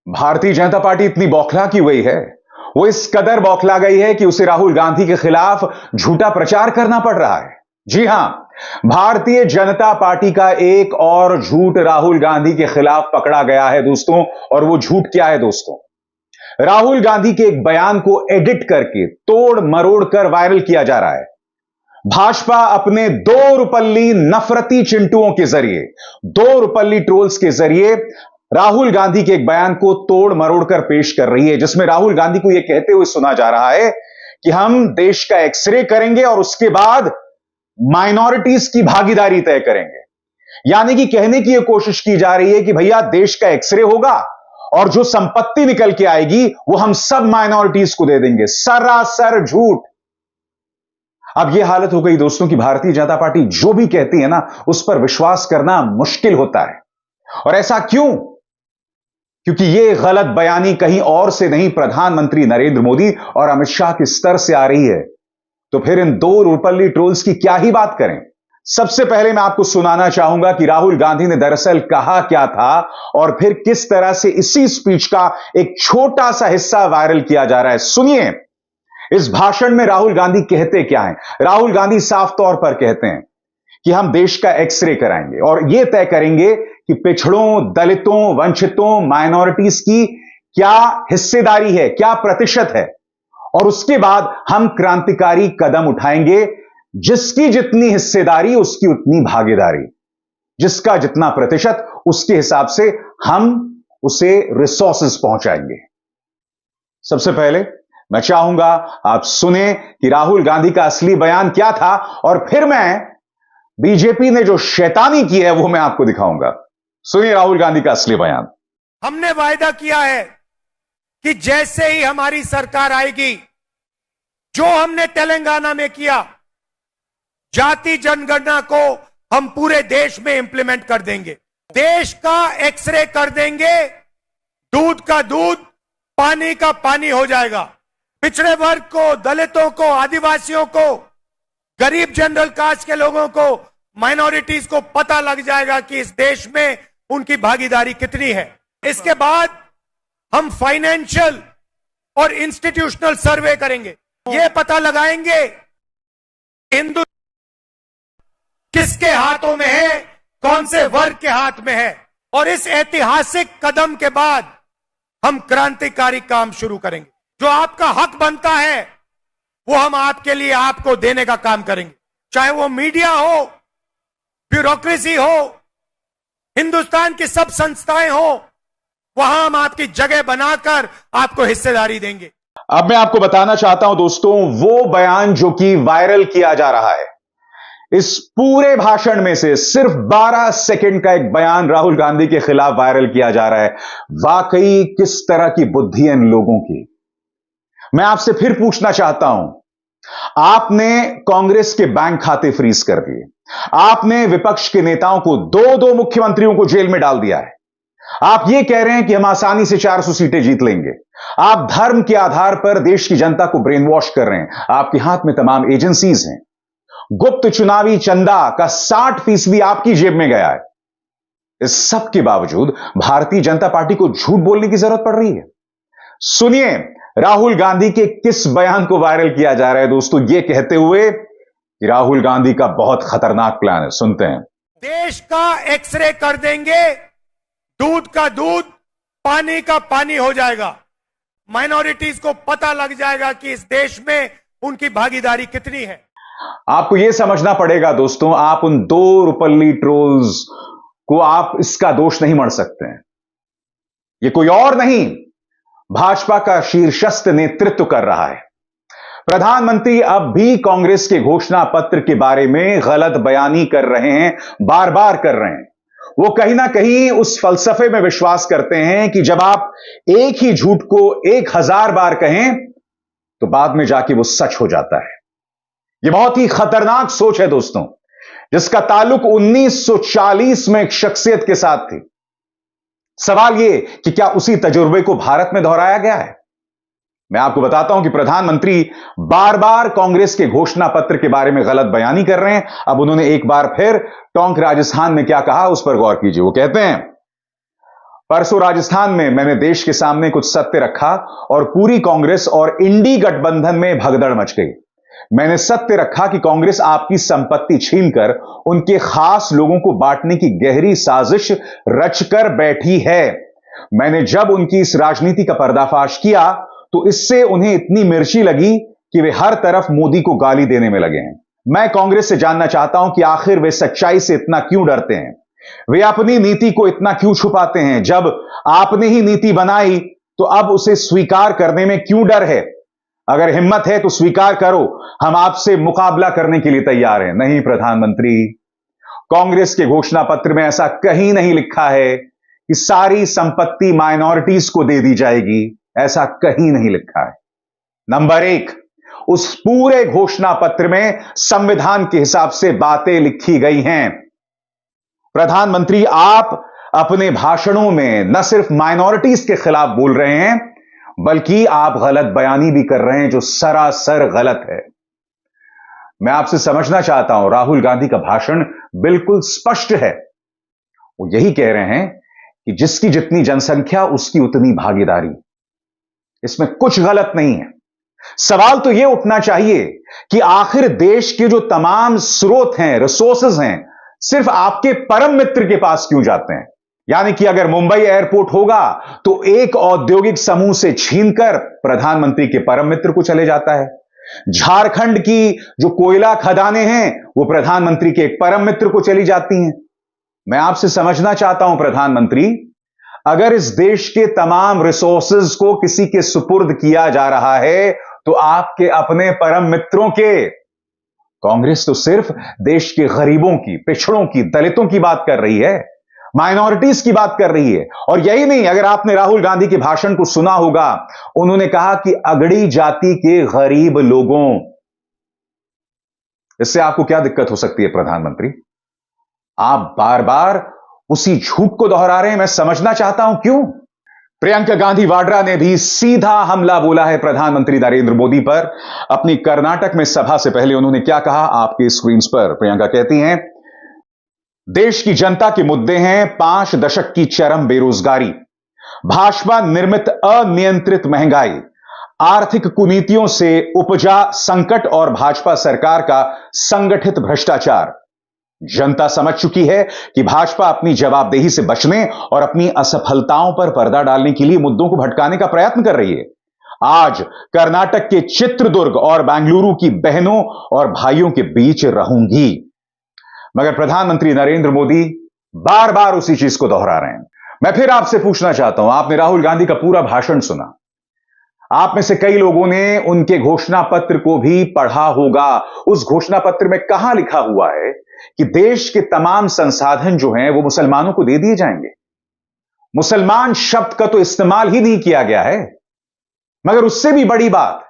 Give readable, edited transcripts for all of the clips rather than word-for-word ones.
Bharatiya Janata party इतनी बौखला क्यों गई है? वो इस कदर बौखला गई है कि उसे राहुल गांधी के खिलाफ झूठा प्रचार करना पड़ रहा है। जी हां, भारतीय जनता पार्टी का एक और झूठ राहुल गांधी के खिलाफ पकड़ा गया है दोस्तों। और वो झूठ क्या है दोस्तों? राहुल गांधी के एक बयान को एडिट करके तोड़ मरोड़ कर वायरल किया जा रहा है। भाजपा अपने दो रुपल्ली नफरती चिंटुओं के जरिए, दो रुपल्ली ट्रोल्स के जरिए राहुल गांधी के एक बयान को तोड़ मरोड़ कर पेश कर रही है, जिसमें राहुल गांधी को यह कहते हुए सुना जा रहा है कि हम देश का एक्सरे करेंगे और उसके बाद माइनॉरिटीज की भागीदारी तय करेंगे। यानी कि कहने की यह कोशिश की जा रही है कि भैया देश का एक्सरे होगा और जो संपत्ति निकल के आएगी वो हम सब माइनॉरिटीज को दे देंगे। सरासर झूठ। अब यह हालत हो गई दोस्तों कि भारतीय जनता पार्टी जो भी कहती है ना, उस पर विश्वास करना मुश्किल होता है। और ऐसा क्यों? क्योंकि यह गलत बयानी कहीं और से नहीं, प्रधानमंत्री नरेंद्र मोदी और अमित शाह के स्तर से आ रही है। तो फिर इन दो रुपल्ली ट्रोल्स की क्या ही बात करें। सबसे पहले मैं आपको सुनाना चाहूंगा कि राहुल गांधी ने दरअसल कहा क्या था और फिर किस तरह से इसी स्पीच का एक छोटा सा हिस्सा वायरल किया जा रहा है। सुनिए, इस भाषण में राहुल गांधी कहते क्या हैं। राहुल गांधी साफ तौर पर कहते हैं कि हम देश का एक्सरे कराएंगे और यह तय करेंगे कि पिछड़ों, दलितों, वंचितों, माइनॉरिटीज की क्या हिस्सेदारी है, क्या प्रतिशत है, और उसके बाद हम क्रांतिकारी कदम उठाएंगे। जिसकी जितनी हिस्सेदारी उसकी उतनी भागीदारी, जिसका जितना प्रतिशत उसके हिसाब से हम उसे रिसोर्सेज पहुंचाएंगे। सबसे पहले मैं चाहूंगा आप सुने कि राहुल गांधी का असली बयान क्या था और फिर मैं बीजेपी ने जो शैतानी की है वो मैं आपको दिखाऊंगा। सुनिए राहुल गांधी का असली बयान। हमने वायदा किया है कि जैसे ही हमारी सरकार आएगी, जो हमने तेलंगाना में किया, जाति जनगणना को हम पूरे देश में इंप्लीमेंट कर देंगे। देश का एक्सरे कर देंगे। दूध का दूध, पानी का पानी हो जाएगा। पिछड़े वर्ग को, दलितों को, आदिवासियों को, गरीब जनरल कास्ट के लोगों को, माइनॉरिटीज को पता लग जाएगा कि इस देश में उनकी भागीदारी कितनी है। इसके बाद हम फाइनेंशियल और इंस्टीट्यूशनल सर्वे करेंगे। यह पता लगाएंगे हिंदू किसके हाथों में है, कौन से वर्ग के हाथ में है। और इस ऐतिहासिक कदम के बाद हम क्रांतिकारी काम शुरू करेंगे। जो आपका हक बनता है वो हम आपके लिए, आपको देने का काम करेंगे। चाहे वो मीडिया हो, ब्यूरोक्रेसी हो, हिंदुस्तान की सब संस्थाएं हो, वहां हम आपकी जगह बनाकर आपको हिस्सेदारी देंगे। अब मैं आपको बताना चाहता हूं दोस्तों, वो बयान जो कि वायरल किया जा रहा है, इस पूरे भाषण में से सिर्फ 12 सेकंड का एक बयान राहुल गांधी के खिलाफ वायरल किया जा रहा है। वाकई किस तरह की बुद्धि है इन लोगों की। मैं आपसे फिर पूछना चाहता हूं, आपने कांग्रेस के बैंक खाते फ्रीज कर दिए, आपने विपक्ष के नेताओं को, दो मुख्यमंत्रियों को जेल में डाल दिया है। आप ये कह रहे हैं कि हम आसानी से 400 सीटें जीत लेंगे। आप धर्म के आधार पर देश की जनता को ब्रेन वॉश कर रहे हैं। आपके हाथ में तमाम एजेंसीज हैं। गुप्त चुनावी चंदा का 60% आपकी जेब में गया है। इस सब के बावजूद भारतीय जनता पार्टी को झूठ बोलने की जरूरत पड़ रही है। सुनिए राहुल गांधी के किस बयान को वायरल किया जा रहा है दोस्तों, यह कहते हुए कि राहुल गांधी का बहुत खतरनाक प्लान है। सुनते हैं। देश का एक्सरे कर देंगे। दूध का दूध, पानी का पानी हो जाएगा। माइनॉरिटीज को पता लग जाएगा कि इस देश में उनकी भागीदारी कितनी है। आपको यह समझना पड़ेगा दोस्तों, आप उन दो रुपल्ली ट्रोल्स को आप इसका दोष नहीं मढ़ सकते हैं। यह कोई और नहीं, भाजपा का शीर्षस्थ नेतृत्व कर रहा है। प्रधानमंत्री अब भी कांग्रेस के घोषणा पत्र के बारे में गलत बयानी कर रहे हैं, बार बार कर रहे हैं। वो कहीं ना कहीं उस फलसफे में विश्वास करते हैं कि जब आप एक ही झूठ को 1000 बार कहें तो बाद में जाके वो सच हो जाता है। यह बहुत ही खतरनाक सोच है दोस्तों, जिसका ताल्लुक 1940 में एक शख्सियत के साथ थी। सवाल यह कि क्या उसी तजुर्बे को भारत में दोहराया गया है? मैं आपको बताता हूं कि प्रधानमंत्री बार बार कांग्रेस के घोषणा पत्र के बारे में गलत बयानी कर रहे हैं। अब उन्होंने एक बार फिर टोंक राजस्थान में क्या कहा उस पर गौर कीजिए। वो कहते हैं, परसों राजस्थान में मैंने देश के सामने कुछ सत्य रखा और पूरी कांग्रेस और इंडी गठबंधन में भगदड़ मच गई। मैंने सत्य रखा कि कांग्रेस आपकी संपत्ति छीनकर उनके खास लोगों को बांटने की गहरी साजिश रचकर बैठी है। मैंने जब उनकी इस राजनीति का पर्दाफाश किया तो इससे उन्हें इतनी मिर्ची लगी कि वे हर तरफ मोदी को गाली देने में लगे हैं। मैं कांग्रेस से जानना चाहता हूं कि आखिर वे सच्चाई से इतना क्यों डरते हैं, वे अपनी नीति को इतना क्यों छुपाते हैं। जब आपने ही नीति बनाई तो अब उसे स्वीकार करने में क्यों डर है? अगर हिम्मत है तो स्वीकार करो, हम आपसे मुकाबला करने के लिए तैयार हैं। नहीं प्रधानमंत्री, कांग्रेस के घोषणा पत्र में ऐसा कहीं नहीं लिखा है कि सारी संपत्ति माइनॉरिटीज को दे दी जाएगी, ऐसा कहीं नहीं लिखा है। नंबर एक, उस पूरे घोषणा पत्र में संविधान के हिसाब से बातें लिखी गई हैं। प्रधानमंत्री, आप अपने भाषणों में न सिर्फ माइनॉरिटीज के खिलाफ बोल रहे हैं बल्कि आप गलत बयानी भी कर रहे हैं जो सरासर गलत है। मैं आपसे समझना चाहता हूं, राहुल गांधी का भाषण बिल्कुल स्पष्ट है। वो यही कह रहे हैं कि जिसकी जितनी जनसंख्या उसकी उतनी भागीदारी, इसमें कुछ गलत नहीं है। सवाल तो यह उठना चाहिए कि आखिर देश के जो तमाम स्रोत हैं, रिसोर्सेज हैं, सिर्फ आपके परम मित्र के पास क्यों जाते हैं? यानी कि अगर मुंबई एयरपोर्ट होगा तो एक औद्योगिक समूह से छीनकर प्रधानमंत्री के परम मित्र को चले जाता है। झारखंड की जो कोयला खदानें हैं वो प्रधानमंत्री के एक परम मित्र को चली जाती हैं। मैं आपसे समझना चाहता हूं प्रधानमंत्री, अगर इस देश के तमाम रिसोर्सेज को किसी के सुपुर्द किया जा रहा है तो आपके अपने परम मित्रों के। कांग्रेस तो सिर्फ देश के गरीबों की, पिछड़ों की, दलितों की बात कर रही है, माइनॉरिटीज की बात कर रही है। और यही नहीं, अगर आपने राहुल गांधी के भाषण को सुना होगा, उन्होंने कहा कि अगड़ी जाति के गरीब लोगों। इससे आपको क्या दिक्कत हो सकती है प्रधानमंत्री? आप बार बार उसी झूठ को दोहरा रहे हैं। मैं समझना चाहता हूं क्यों। प्रियंका गांधी वाड्रा ने भी सीधा हमला बोला है प्रधानमंत्री नरेंद्र मोदी पर। अपनी कर्नाटक में सभा से पहले उन्होंने क्या कहा, आपकी स्क्रीन पर प्रियंका कहती हैं, देश की जनता के मुद्दे हैं 5 दशक की चरम बेरोजगारी, भाजपा निर्मित अनियंत्रित महंगाई, आर्थिक कुनीतियों से उपजा संकट और भाजपा सरकार का संगठित भ्रष्टाचार। जनता समझ चुकी है कि भाजपा अपनी जवाबदेही से बचने और अपनी असफलताओं पर पर्दा डालने के लिए मुद्दों को भटकाने का प्रयत्न कर रही है। आज कर्नाटक के चित्रदुर्ग और बेंगलुरु की बहनों और भाइयों के बीच रहूंगी। मगर प्रधानमंत्री नरेंद्र मोदी बार बार उसी चीज को दोहरा रहे हैं। मैं फिर आपसे पूछना चाहता हूं, आपने राहुल गांधी का पूरा भाषण सुना, आप में से कई लोगों ने उनके घोषणा पत्र को भी पढ़ा होगा। उस घोषणा पत्र में कहां लिखा हुआ है कि देश के तमाम संसाधन जो हैं वो मुसलमानों को दे दिए जाएंगे। मुसलमान शब्द का तो इस्तेमाल ही नहीं किया गया है। मगर उससे भी बड़ी बात,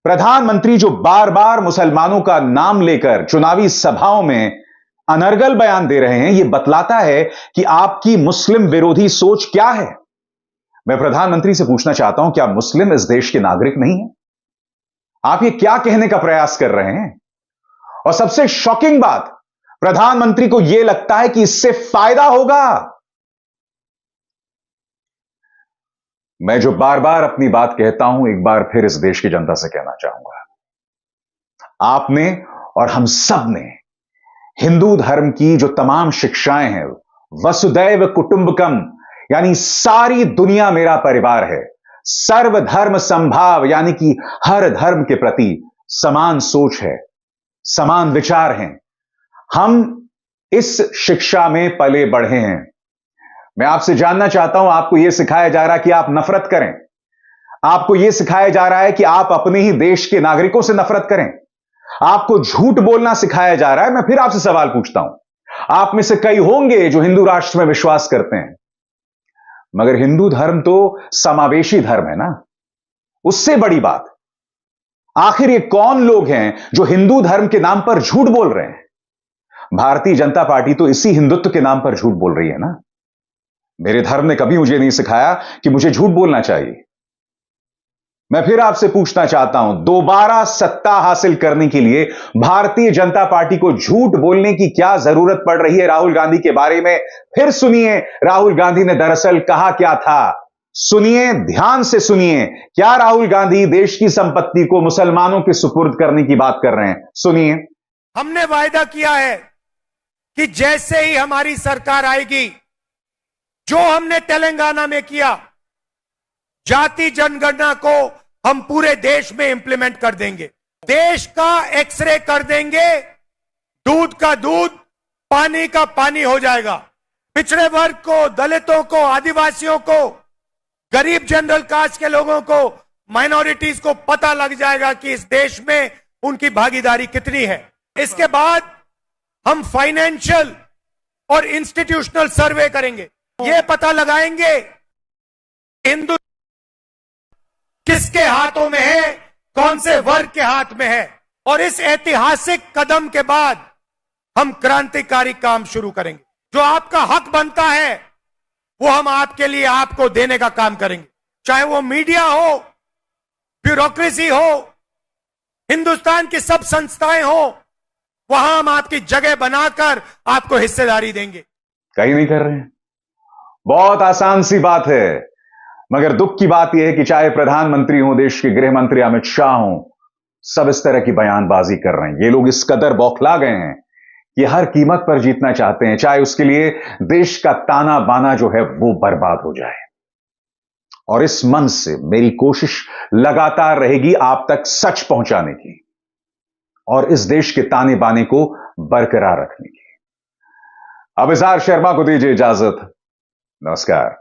प्रधानमंत्री जो बार बार मुसलमानों का नाम लेकर चुनावी सभाओं में अनर्गल बयान दे रहे हैं, यह बतलाता है कि आपकी मुस्लिम विरोधी सोच क्या है। मैं प्रधानमंत्री से पूछना चाहता हूं, क्या मुस्लिम इस देश के नागरिक नहीं है? आप ये क्या कहने का प्रयास कर रहे हैं? और सबसे शॉकिंग बात, प्रधानमंत्री को यह लगता है कि इससे फायदा होगा। मैं जो बार बार अपनी बात कहता हूं, एक बार फिर इस देश की जनता से कहना चाहूंगा, आपने और हम सब ने हिंदू धर्म की जो तमाम शिक्षाएं हैं, वसुदैव कुटुंबकम, यानी सारी दुनिया मेरा परिवार है, सर्वधर्म संभाव, यानी कि हर धर्म के प्रति समान सोच है, समान विचार हैं, हम इस शिक्षा में पले बढ़े हैं। मैं आपसे जानना चाहता हूं, आपको यह सिखाया जा रहा है कि आप नफरत करें, आपको यह सिखाया जा रहा है कि आप अपने ही देश के नागरिकों से नफरत करें, आपको झूठ बोलना सिखाया जा रहा है। मैं फिर आपसे सवाल पूछता हूं, आप में से कई होंगे जो हिंदू राष्ट्र में विश्वास करते हैं, मगर हिंदू धर्म तो समावेशी धर्म है ना। उससे बड़ी बात, आखिर ये कौन लोग हैं जो हिंदू धर्म के नाम पर झूठ बोल रहे हैं? भारतीय जनता पार्टी तो इसी हिंदुत्व के नाम पर झूठ बोल रही है ना। मेरे धर्म ने कभी मुझे नहीं सिखाया कि मुझे झूठ बोलना चाहिए। मैं फिर आपसे पूछना चाहता हूं, दोबारा सत्ता हासिल करने के लिए भारतीय जनता पार्टी को झूठ बोलने की क्या जरूरत पड़ रही है राहुल गांधी के बारे में? फिर सुनिए राहुल गांधी ने दरअसल कहा क्या था। सुनिए, ध्यान से सुनिए। क्या राहुल गांधी देश की संपत्ति को मुसलमानों के सुपुर्द करने की बात कर रहे हैं? सुनिए। हमने वायदा किया है कि जैसे ही हमारी सरकार आएगी, जो हमने तेलंगाना में किया, जाति जनगणना को हम पूरे देश में इंप्लीमेंट कर देंगे। देश का एक्सरे कर देंगे। दूध का दूध, पानी का पानी हो जाएगा। पिछड़े वर्ग को, दलितों को, आदिवासियों को, गरीब जनरल कास्ट के लोगों को, माइनॉरिटीज को पता लग जाएगा कि इस देश में उनकी भागीदारी कितनी है। इसके बाद हम फाइनेंशियल और इंस्टीट्यूशनल सर्वे करेंगे। यह पता लगाएंगे हिंदू किसके हाथों में है, कौन से वर्ग के हाथ में है। और इस ऐतिहासिक कदम के बाद हम क्रांतिकारी काम शुरू करेंगे। जो आपका हक बनता है वो हम आपके लिए, आपको देने का काम करेंगे। चाहे वो मीडिया हो, ब्यूरोक्रेसी हो, हिंदुस्तान की सब संस्थाएं हो, वहां हम आपकी जगह बनाकर आपको हिस्सेदारी देंगे। कहीं नहीं कर रहे हैं। बहुत आसान सी बात है। मगर दुख की बात यह है कि चाहे प्रधानमंत्री हो, देश के गृह मंत्री अमित शाह हो, सब इस तरह की बयानबाजी कर रहे हैं। ये लोग इस कदर बौखला गए हैं कि हर कीमत पर जीतना चाहते हैं, चाहे उसके लिए देश का ताना बाना जो है वो बर्बाद हो जाए। और इस मन से मेरी कोशिश लगातार रहेगी आप तक सच पहुंचाने की और इस देश के ताने बाने को बरकरार रखने की। अब इजहार शर्मा को दीजिए इजाजत। नमस्कार।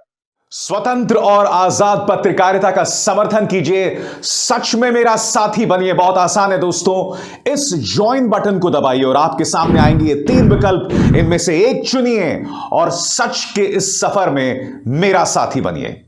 स्वतंत्र और आजाद पत्रकारिता का समर्थन कीजिए, सच में मेरा साथी बनिए। बहुत आसान है दोस्तों, इस ज्वाइन बटन को दबाइए और आपके सामने आएंगे ये 3 विकल्प। इनमें से एक चुनिए और सच के इस सफर में मेरा साथी बनिए।